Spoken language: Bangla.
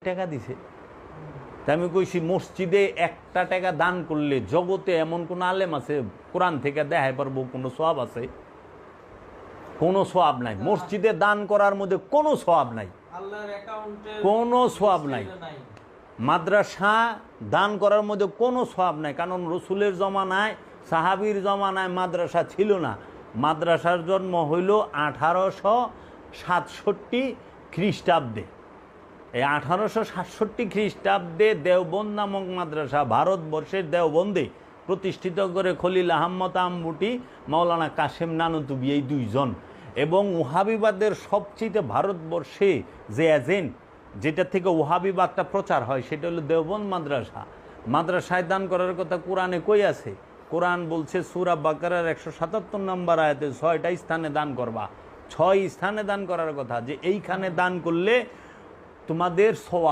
টাকা দিছে। তা আমি কইছি মসজিদে 1টা টাকা দান করলে জগতে এমন কোন আলেম আছে কোরআন থেকে দেখাই পারবো কোনো সওয়াব আছে? কোনো সওয়াব নাই। মসজিদে দান করার মধ্যে কোনো সওয়াব নাই, কোনো সওয়াব নাই। মাদ্রাসা দান করার মধ্যে কোনো সওয়াব নাই, কারণ রসুলের জমানায় সাহাবীর জমানায় মাদ্রাসা ছিল না। মাদ্রাসার জন্ম হইল 1867 খ্রিস্টাব্দে। এই 1867 খ্রিস্টাব্দে দেওবন্দ নামক মাদ্রাসা ভারতবর্ষের দেওবন্দে প্রতিষ্ঠিত করে খলিল আহমদ আম্বুটি, মাওলানা কাশেম নানুতুবি, এই দুইজন। এবং ওহাবিবাদের সবচেয়ে ভারতবর্ষে যে এজেন্ট, যেটা থেকে ওহাবিবাদটা প্রচার হয়, সেটা হলো দেওবন্দ মাদ্রাসা। মাদ্রাসায় দান করার কথা কোরআনে কই আছে? কোরআন বলছে সূরা বাকারার 177 নম্বর আয়াতে 6টা স্থানে দান করবা, 6 স্থানে দান করার কথা, যে এইখানে দান করলে তোমাদের সওয়াব